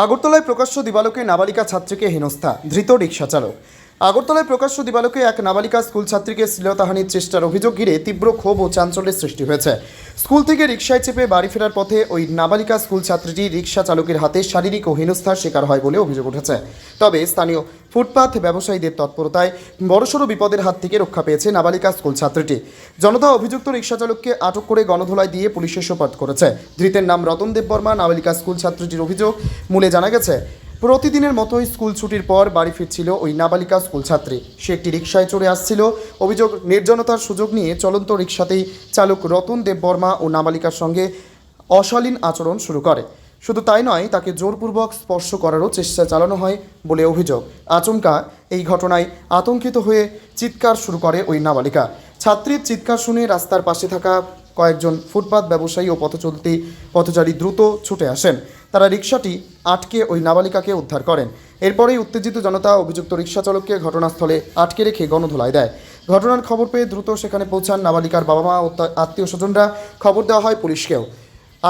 আগরতলায় প্রকাশ্য দিবালোকে নাবালিকা ছাত্রীকে হেনস্থা, ধৃত রিকশা চালক। আগরতলায় প্রকাশ্য দিবালোকে এক নাবালিকা স্কুল ছাত্রীকে শ্লীলতাহানির চেষ্টার অভিযোগ ঘিরে তীব্র ক্ষোভ ও চাঞ্চল্যের সৃষ্টি হয়েছে। স্কুল থেকে রিকশায় চেপে বাড়ি ফেরার পথে ওই নাবালিকা স্কুল ছাত্রীটি রিকশা চালকের হাতে শারীরিক ও হেনস্থার শিকার হয় বলে অভিযোগ উঠেছে। তবে স্থানীয় ফুটপাথ ব্যবসায়ীদের তৎপরতায় বড়সড় বিপদের হাত থেকে রক্ষা পেয়েছে নাবালিকা স্কুল ছাত্রীটি। জনতা অভিযুক্ত রিকশা চালককে আটক করে গণধোলাই দিয়ে পুলিশে সোপর্দ করেছে। ধৃতের নাম রতন দেববর্মা। নাবালিকা স্কুল ছাত্রীটির অভিযোগ মূলে জানা গেছে, প্রতিদিনের মতোই স্কুল ছুটির পর বাড়ি ফিরছিল ওই নাবালিকা স্কুল ছাত্রী। সে একটি রিকশায় চড়ে আসছিল। অভিযোগ, নির্জনতার সুযোগ নিয়ে চলন্ত রিকশাতেই চালক রতন দেববর্মা ও নাবালিকার সঙ্গে অশালীন আচরণ শুরু করে। শুধু তাই নয়, তাকে জোরপূর্বক স্পর্শ করারও চেষ্টা চালানো হয় বলে অভিযোগ। আচমকা এই ঘটনায় আতঙ্কিত হয়ে চিৎকার শুরু করে ওই নাবালিকা। ছাত্রীর চিৎকার শুনে রাস্তার পাশে থাকা কয়েকজন ফুটপাথ ব্যবসায়ী ও পথচারী দ্রুত ছুটে আসেন। তারা রিকশাটি আটকে ওই নাবালিকাকে উদ্ধার করেন। এরপরেই উত্তেজিত জনতা অভিযুক্ত রিকশা চালককে ঘটনাস্থলে আটকে রেখে গণধোলাই দেয়। ঘটনার খবর পেয়ে দ্রুত সেখানে পৌঁছান নাবালিকার বাবা মা ও আত্মীয় স্বজনরা। খবর দেওয়া হয় পুলিশকেও।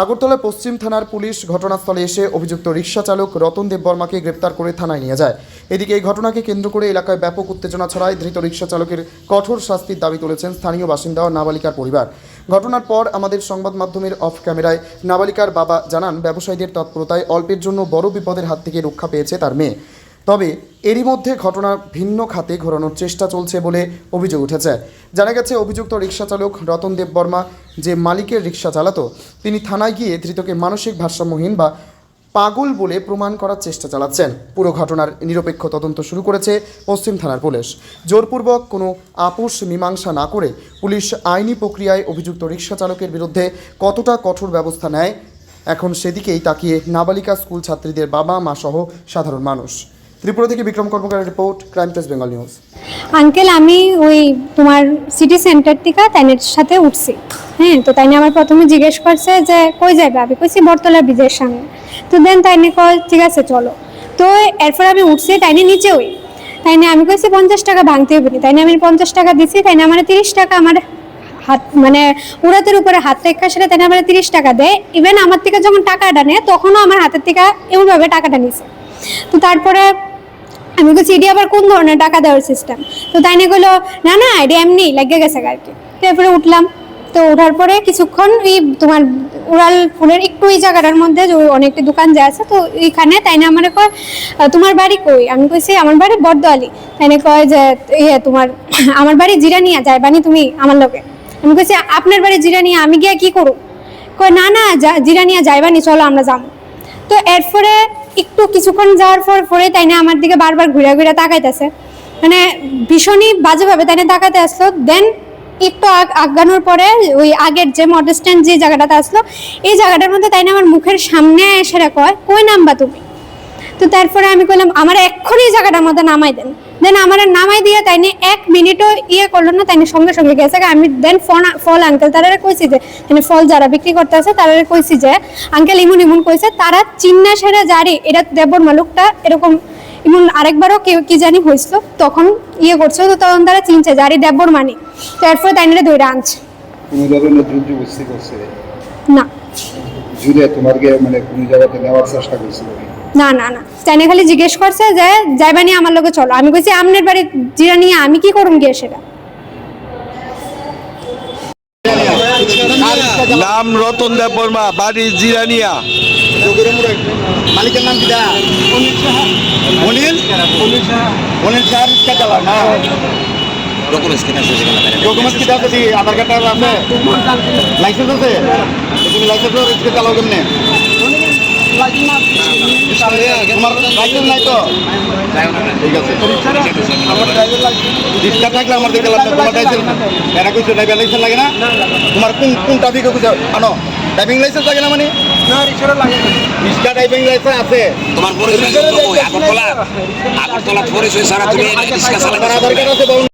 আগরতলা পশ্চিম থানার পুলিশ ঘটনাস্থলে এসে অভিযুক্ত রিকশা চালক রতন দেববর্মাকে গ্রেপ্তার করে থানায় নিয়ে যায়। এদিকে এই ঘটনাকে কেন্দ্র করে এলাকায় ব্যাপক উত্তেজনা ছড়ায়। ধৃত রিকশা চালকের কঠোর শাস্তির দাবি তুলেছেন স্থানীয় বাসিন্দা ও নাবালিকার পরিবার। ঘটনার পর আমাদের সংবাদ মাধ্যমের অফ ক্যামেরায় নাবালিকার বাবা জানান, ব্যবসায়ীদের তৎপরতায় অল্পের জন্য বড় বিপদের হাত থেকে রক্ষা পেয়েছে তার মেয়ে। তবে এরই মধ্যে ঘটনা ভিন্ন খাতে ঘোরানোর চেষ্টা চলছে বলে অভিযোগ উঠেছে। জানা গেছে, অভিযুক্ত রিকশা চালক রতন দেববর্মা যে মালিকের রিকশা চালাতো, তিনি থানায় গিয়ে ধৃতকে মানসিক ভারসাম্যহীন বা পাগল বলে প্রমাণ করার চেষ্টা চালাচ্ছেন। পুরো ঘটনার নিরপেক্ষ তদন্ত শুরু করেছে পশ্চিম থানার পুলিশ। জোরপূর্বক কোনো আপোষ মীমাংসা না করে পুলিশ আইনি প্রক্রিয়ায় অভিযুক্ত রিকশা চালকের বিরুদ্ধে কতটা কঠোর ব্যবস্থা নেয়, এখন সেদিকেই তাকিয়ে নাবালিকা স্কুল ছাত্রীদের বাবা মা সহ সাধারণ মানুষ। ত্রিপুরা থেকে বিক্রম কর্মকারের report, crime press Bengal news. Uncle, আমি ওই তোমার সিটি সেন্টার থেকে তাইনের সাথে উঠছি। হ্যাঁ, তো তাইনে আমার প্রথমে জিজ্ঞেস করছে যে কই যাবে। আমি কইছি বটতলা ব্রিজের সামনে। তো দেন তাইনে কয় ঠিক আছে চলো। তো এরপর আমি উঠছি, তাইনে নিচে ওই তাইনে আমি কইছি 50 টাকা ভাঙতে হবে না। তাইনে আমি 50 টাকা দিছি। তাইনে আমার 30 টাকা আমার হাত মানে উড়াতের উপরে হাত রেখা, সেটা তাইনে আমার 30 টাকা দেয়। ইভেন আমার থেকে যখন টাকাটা নেয় তখনও আমার হাতের থেকে এমনভাবে টাকাটা নিছে। তো তারপরে আমি বলছি এটি আবার কোন ধরনের টাকা দেওয়ার সিস্টেম। তো তাই নিয়ে গেলো না না এটি এমনি লেগে গেছে আর কি। তারপরে উঠলাম। তো ওঠার পরে কিছুক্ষণ এই তোমার উড়াল ফুলের একটু এই জায়গাটার মধ্যে যে অনেকটি দোকান যে আছে, তো এইখানে তাই না আমার কয় তোমার বাড়ি কই। আমি কইছি আমার বাড়ি বটদোয়ালি। তাই না কয় যে তোমার আমার বাড়ি জিরানিয়া, যাইবানি তুমি আমার লোকে। আমি কইছি আপনার বাড়ি জিরানিয়া, আমি গিয়ে কি করব। কয় না না জিরানিয়া যাইবানি, চলো আমরা যাবো। তো এরপরে একটু কিছুক্ষণ যাওয়ার পরে তাই না আমার দিকে বারবার ঘুরে ঘুরে তাকাইতেছে, মানে ভীষণই বাজেভাবে তাই না তাকাতে আসলো। দেন একটু আগানোর পরে ওই আগের যে মডেল স্ট্যান্ড যে জায়গাটাতে আসলো, এই জায়গাটার মধ্যে তাই না আমার মুখের সামনে এসে কয় কই নামবা তুমি। তো তারপরে আমি কইলাম আমার এক্ষুনি এই জায়গাটার মধ্যে নামাই দেন। দেন আমার নামাই দিয়ে তাই নিয়ে 1 মিনিটও করলো না, তাই নিয়ে সঙ্গে সঙ্গে গেছে। আমি দেন ফল আঙ্কেল তারা কইছি যে ফল যারা বিক্রি করতে আছে তারা কইছি যে আঙ্কেল ইমন ইমন কইছে, তারা চিন্না সেরা জারি এটা দেবর মালুকটা এরকম ইমন আরেকবারও কেউ কি জানি হয়েছিল, তখন করছে। তো তখন তারা চিনছে জারি দেবর মানি। তো এরপরে তাই নিয়ে ধরে আনছে। কোনো ধরনের জুজু বুঝতে করছে না, জুলে তোমার মানে কোনো জায়গাতে নেওয়ার চেষ্টা করছিল না না না, চাইনা খালি জিজ্ঞেস করছে যে যাইবানি আমার লগে চলো। আমি কইছি আমনের বাড়ি জিরানিয়া, আমি কি করুম গিয়ে সেটা। নাম রতন দেববর্মা, বাড়ি জিরানিয়া। মালিকের নাম কি? অনিল স্যার না ডকুমেন্টস কি আছে? আধার কার্ড আছে, লাইসেন্স আছে? তুমি লাইসেন্স রিক্সা চালাও কেমনে? তোমার লাইসেন্স নাই তো? ঠিক আছে, রিক্সা থাকলে আমার দিকে লাগবে। তোমার লাইসেন্স এরা কইছো ড্রাইভিং লাইসেন্স লাগে না? তোমার কোন ট্রাফিকে কইছো আনো ড্রাইভিং লাইসেন্স লাগে না? মানে না, রিক্সা ড্রাইভিং লাইসেন্স আছে। তোমার পরিচয় আগরতলা পরিচয় ছাড়া তুমি রিক্সা চালাতে আধার কার্ড আছে?